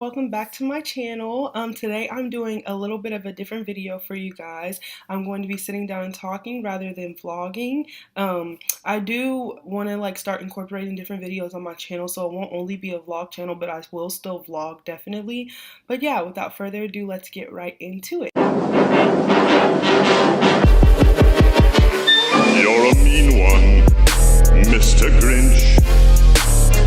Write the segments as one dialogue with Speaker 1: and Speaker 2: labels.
Speaker 1: Welcome back to my channel. Today I'm doing a little bit of a different video for you guys. I'm going to be sitting down and talking rather than vlogging. I do want to start incorporating different videos on my channel, so it won't only be a vlog channel, but I will still vlog definitely. But yeah, without further ado, let's get right into it.
Speaker 2: You're a mean one, Mr. Grinch.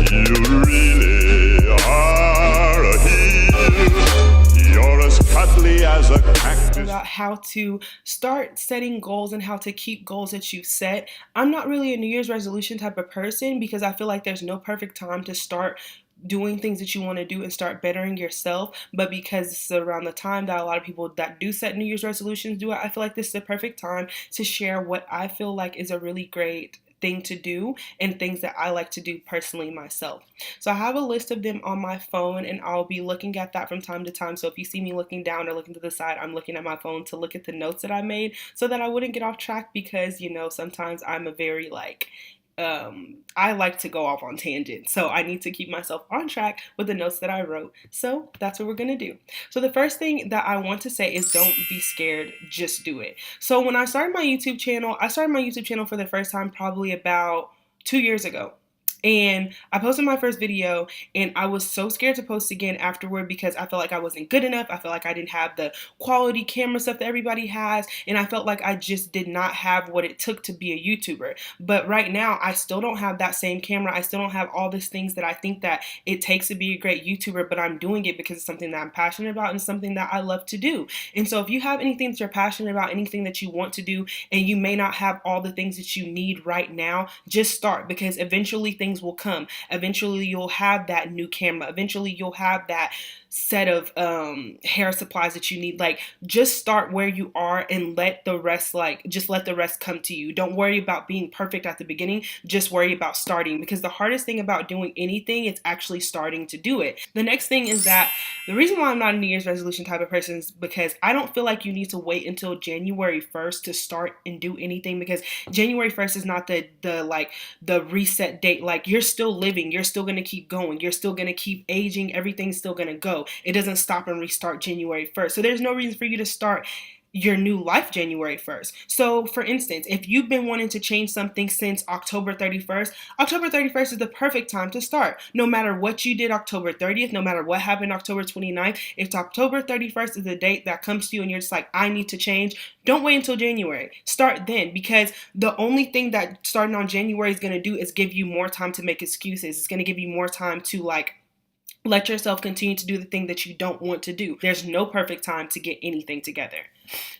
Speaker 2: You really are a heel. You're as cuddly as a cactus.
Speaker 1: About how to start setting goals and how to keep goals that you've set. I'm not really a New Year's resolution type of person because I feel like there's no perfect time to start doing things that you want to do and start bettering yourself, but because this is around the time that a lot of people that do set New Year's resolutions do it, I feel like this is the perfect time to share what I feel like is a really great thing to do and things that I like to do personally myself. So I have a list of them on my phone and I'll be looking at that from time to time. So if you see me looking down or looking to the side, I'm looking at my phone to look at the notes that I made so that I wouldn't get off track because, you know, sometimes I'm a very I like to go off on tangents, so I need to keep myself on track with the notes that I wrote. So that's what we're gonna do. So the first thing that I want to say is don't be scared, just do it. So when I started my YouTube channel, for the first time probably about 2 years ago. And I posted my first video and I was so scared to post again afterward because I felt like I wasn't good enough. I felt like I didn't have the quality camera stuff that everybody has. And I felt like I just did not have what it took to be a YouTuber. But right now, I still don't have that same camera. I still don't have all these things that I think that it takes to be a great YouTuber, but I'm doing it because it's something that I'm passionate about and something that I love to do. And so if you have anything that you're passionate about, anything that you want to do, and you may not have all the things that you need right now, just start because eventually things will come. Eventually you'll have that new camera. Eventually you'll have that set of hair supplies that you need. Just start where you are and let the rest come to you. Don't worry about being perfect at the beginning. Just worry about starting, because the hardest thing about doing anything is actually starting to do it. The next thing is that the reason why I'm not a New Year's resolution type of person is because I don't feel like you need to wait until January 1st to start and do anything, because January 1st is not the reset date. You're still living, you're still gonna keep going, you're still gonna keep aging, everything's still gonna go. It doesn't stop and restart January 1st. So there's no reason for you to start your new life January 1st. So for instance, if you've been wanting to change something since October 31st, October 31st is the perfect time to start. No matter what you did October 30th, no matter what happened October 29th, if October 31st is the date that comes to you and you're just like, I need to change, don't wait until January. Start then, because the only thing that starting on January is going to do is give you more time to make excuses. It's going to give you more time to let yourself continue to do the thing that you don't want to do. There's no perfect time to get anything together.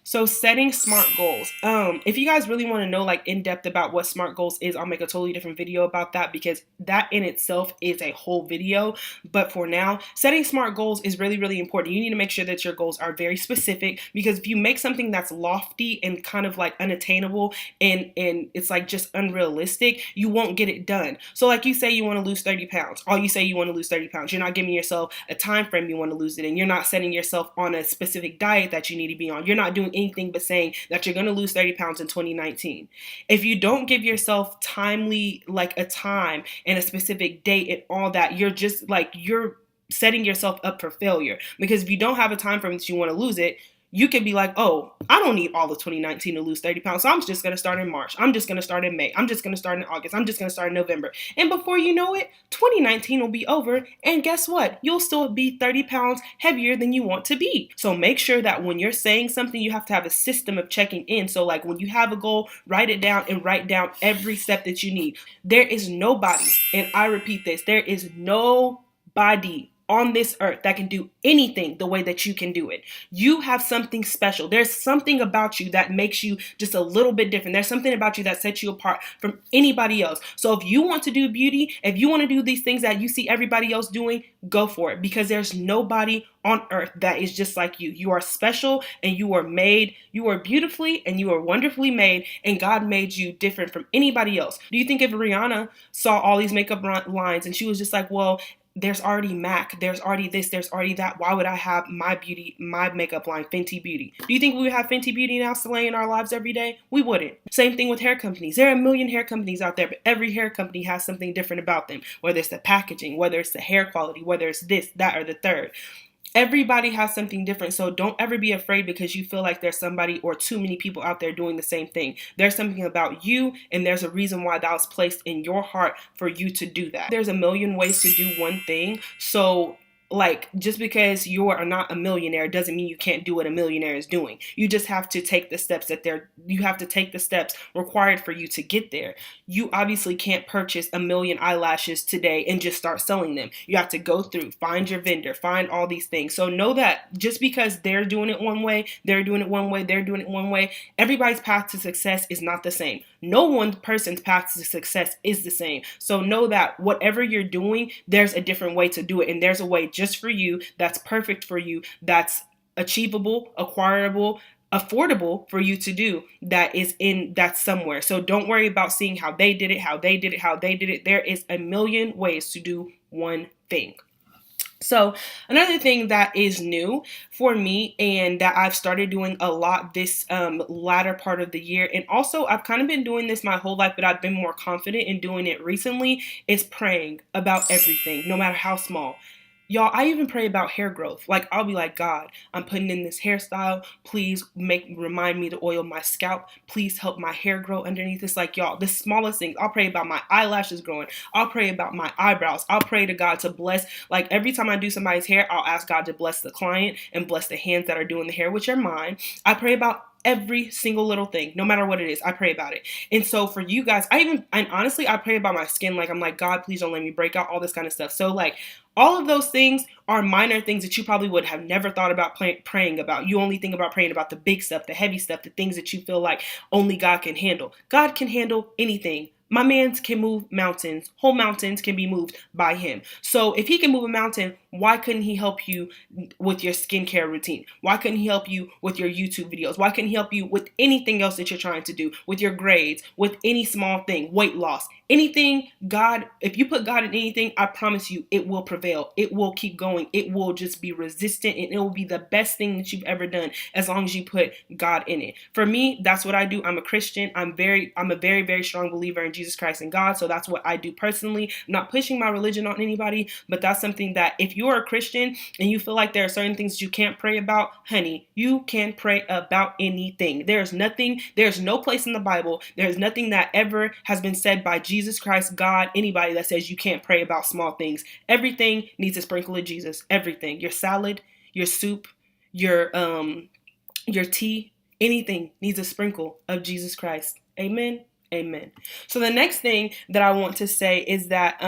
Speaker 1: So setting SMART goals. If you guys really want to know in depth about what SMART goals is, I'll make a totally different video about that, because that in itself is a whole video. But for now, setting SMART goals is really, really important. You need to make sure that your goals are very specific, because if you make something that's lofty and kind of unattainable and it's just unrealistic, you won't get it done. So you say you want to lose 30 pounds. All you say you want to lose 30 pounds. You're not giving yourself a time frame you want to lose it in. You're not setting yourself on a specific diet that you need to be on. You're not doing anything but saying that you're going to lose 30 pounds in 2019. If you don't give yourself timely, a time and a specific date and all that, you're just you're setting yourself up for failure. Because if you don't have a time frame that you want to lose it, you could be like, oh, I don't need all of 2019 to lose 30 pounds. So I'm just going to start in March. I'm just going to start in May. I'm just going to start in August. I'm just going to start in November. And before you know it, 2019 will be over. And guess what? You'll still be 30 pounds heavier than you want to be. So make sure that when you're saying something, you have to have a system of checking in. So when you have a goal, write it down and write down every step that you need. There is nobody, and I repeat this, there is nobody on this earth that can do anything the way that you can do it. You have something special. There's something about you that makes you just a little bit different. There's something about you that sets you apart from anybody else. So if you want to do beauty, if you want to do these things that you see everybody else doing, go for it, because there's nobody on earth that is just like you. You are special and you are made. You are beautifully and you are wonderfully made, and God made you different from anybody else. Do you think if Rihanna saw all these makeup lines and she was just like, well, there's already MAC, there's already this, there's already that. Why would I have my makeup line, Fenty Beauty? Do you think we would have Fenty Beauty now slaying our lives every day? We wouldn't. Same thing with hair companies. There are a million hair companies out there, but every hair company has something different about them, whether it's the packaging, whether it's the hair quality, whether it's this, that, or the third. Everybody has something different, so don't ever be afraid because you feel like there's somebody or too many people out there doing the same thing. There's something about you, and there's a reason why that was placed in your heart for you to do that. There's a million ways to do one thing, so like, just because you are not a millionaire doesn't mean you can't do what a millionaire is doing. You just have to take the steps you have to take the steps required for you to get there. You obviously can't purchase a million eyelashes today and just start selling them. You have to go through, find your vendor, find all these things. So know that just because they're doing it one way, they're doing it one way, they're doing it one way, everybody's path to success is not the same. No one person's path to success is the same. So know that whatever you're doing, there's a different way to do it. And there's a way just for you, that's perfect for you, that's achievable, acquirable, affordable for you to do, that's somewhere. So don't worry about seeing how they did it, how they did it, how they did it. There is a million ways to do one thing. So another thing that is new for me and that I've started doing a lot this latter part of the year, and also I've kind of been doing this my whole life, but I've been more confident in doing it recently, is praying about everything, no matter how small. Y'all, I even pray about hair growth. Like, I'll be like, God, I'm putting in this hairstyle. Please remind me to oil my scalp. Please help my hair grow underneath this. Like, y'all, the smallest things. I'll pray about my eyelashes growing. I'll pray about my eyebrows. I'll pray to God to bless. Like, every time I do somebody's hair, I'll ask God to bless the client and bless the hands that are doing the hair, which are mine. I pray about every single little thing, no matter what it is. I pray about it. And so for you guys, honestly, I pray about my skin. Like, I'm like, God, please don't let me break out, all this kind of stuff. So like, all of those things are minor things that you probably would have never thought about praying about. You only think about praying about the big stuff, the heavy stuff, the things that you feel like only God can handle. God can handle anything. My man's can move mountains. Whole mountains can be moved by him. So if he can move a mountain, why couldn't he help you with your skincare routine? Why couldn't he help you with your YouTube videos? Why couldn't he help you with anything else that you're trying to do? With your grades, with any small thing, weight loss, anything. God, if you put God in anything, I promise you it will prevail. It will keep going. It will just be resistant, and it will be the best thing that you've ever done as long as you put God in it. For me, that's what I do. I'm a Christian. I'm a very, very strong believer in Jesus Christ and God. So that's what I do personally. I'm not pushing my religion on anybody, but that's something that if you're a Christian and you feel like there are certain things that you can't pray about, honey, you can pray about anything. There's no place in the Bible, there's nothing that ever has been said by Jesus Christ, God, anybody that says you can't pray about small things. Everything needs a sprinkle of Jesus. Everything. Your salad, your soup, your tea, anything needs a sprinkle of Jesus Christ. Amen. Amen. So the next thing that I want to say is that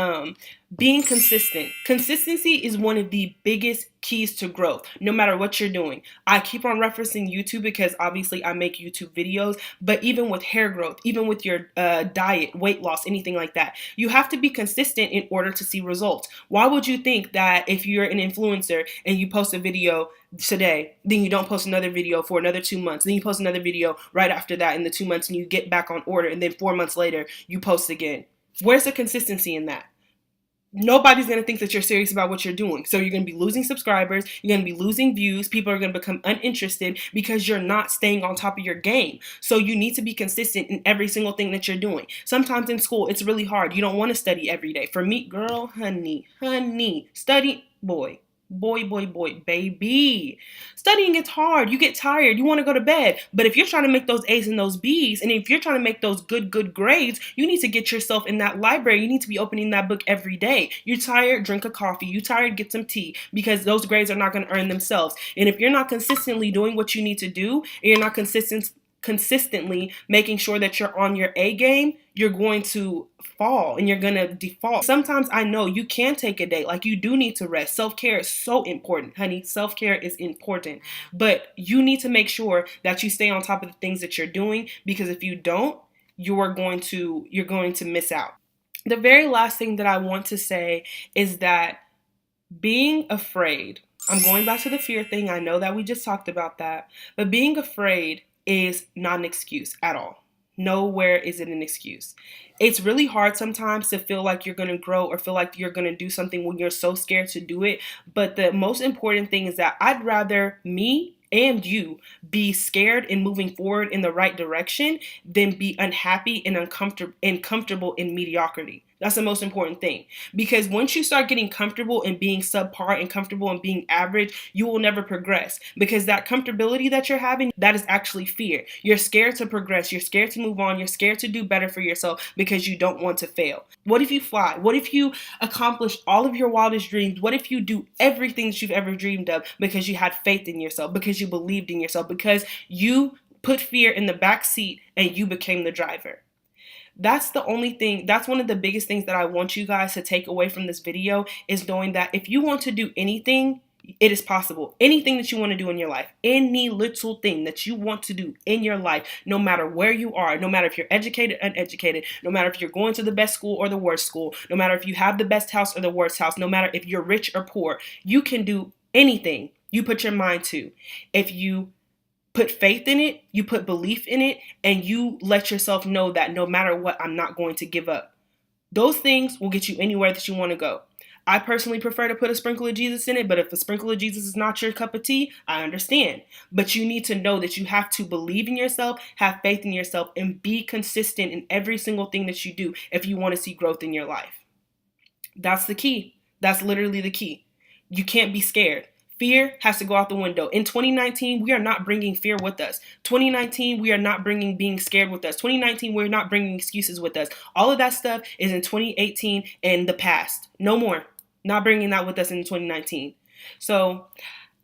Speaker 1: being consistent. Consistency is one of the biggest keys to growth, no matter what you're doing. I keep on referencing YouTube because obviously I make YouTube videos, but even with hair growth, even with your diet, weight loss, anything like that, you have to be consistent in order to see results. Why would you think that if you're an influencer and you post a video today, then you don't post another video for another 2 months, then you post another video right after that in the 2 months and you get back on order, and then 4 months later you post again? Where's the consistency in that? Nobody's going to think that you're serious about what you're doing. So you're going to be losing subscribers. You're going to be losing views. People are going to become uninterested because you're not staying on top of your game. So you need to be consistent in every single thing that you're doing. Sometimes in school, it's really hard. You don't want to study every day. For me, girl, honey, study, boy, baby. Studying gets hard. You get tired. You want to go to bed. But if you're trying to make those A's and those B's, and if you're trying to make those good grades, you need to get yourself in that library. You need to be opening that book every day. You're tired, drink a coffee. You're tired, get some tea, because those grades are not going to earn themselves. And if you're not consistently doing what you need to do, and you're not consistently making sure that you're on your A game, you're going to fall and you're going to default. Sometimes I know you can take a day, like you do need to rest. Self-care is so important, honey. Self-care is important, but you need to make sure that you stay on top of the things that you're doing, because if you don't, you're going to miss out. The very last thing that I want to say is that being afraid, I'm going back to the fear thing. I know that we just talked about that, but being afraid is not an excuse at all. nowhere is it an excuse. It's really hard sometimes to feel like you're going to grow or feel like you're going to do something when you're so scared to do it. But the most important thing is that I'd rather me and you be scared and moving forward in the right direction than be unhappy and uncomfortable in mediocrity. That's the most important thing. Because once you start getting comfortable and being subpar and comfortable and being average, you will never progress. Because that comfortability that you're having, that is actually fear. You're scared to progress. You're scared to move on. You're scared to do better for yourself because you don't want to fail. What if you fly? What if you accomplish all of your wildest dreams? What if you do everything that you've ever dreamed of because you had faith in yourself, because you believed in yourself, because you put fear in the back seat and you became the driver? That's the only thing, that's one of the biggest things that I want you guys to take away from this video, is knowing that if you want to do anything, it is possible. Anything that you want to do in your life, any little thing that you want to do in your life, no matter where you are, no matter if you're educated, uneducated, no matter if you're going to the best school or the worst school, no matter if you have the best house or the worst house, no matter if you're rich or poor, you can do anything you put your mind to. If you put faith in it, you put belief in it, and you let yourself know that no matter what, I'm not going to give up. Those things will get you anywhere that you want to go. I personally prefer to put a sprinkle of Jesus in it, but if a sprinkle of Jesus is not your cup of tea, I understand. But you need to know that you have to believe in yourself, have faith in yourself, and be consistent in every single thing that you do if you want to see growth in your life. That's the key. That's literally the key. You can't be scared. Fear has to go out the window. In 2019, we are not bringing fear with us. 2019, we are not bringing being scared with us. 2019, we're not bringing excuses with us. All of that stuff is in 2018 and the past. No more. Not bringing that with us in 2019. So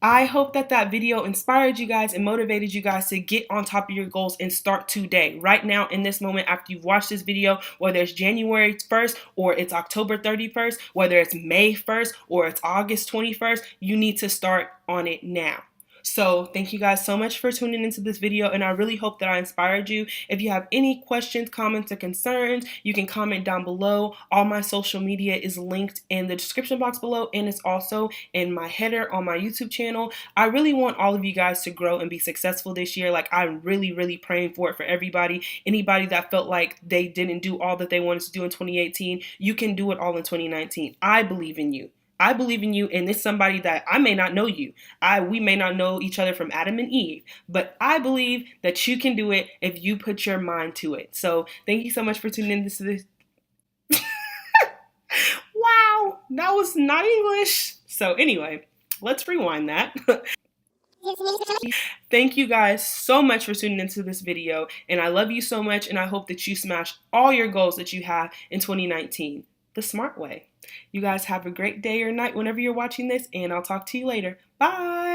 Speaker 1: I hope that that video inspired you guys and motivated you guys to get on top of your goals and start today. Right now, in this moment, after you've watched this video, whether it's January 1st or it's October 31st, whether it's May 1st or it's August 21st, you need to start on it now. So thank you guys so much for tuning into this video, and I really hope that I inspired you. If you have any questions, comments, or concerns, you can comment down below. All my social media is linked in the description box below, and it's also in my header on my YouTube channel. I really want all of you guys to grow and be successful this year. Like, I'm really praying for it for everybody. Anybody that felt like they didn't do all that they wanted to do in 2018, you can do it all in 2019. I believe in you. I believe in you, and it's somebody that I may not know you. We may not know each other from Adam and Eve, but I believe that you can do it if you put your mind to it. So thank you so much for tuning in to this. Wow, that was not English. So anyway, let's rewind that. Thank you guys so much for tuning into this video, and I love you so much, and I hope that you smash all your goals that you have in 2019 the smart way. You guys have a great day or night whenever you're watching this, and I'll talk to you later. Bye!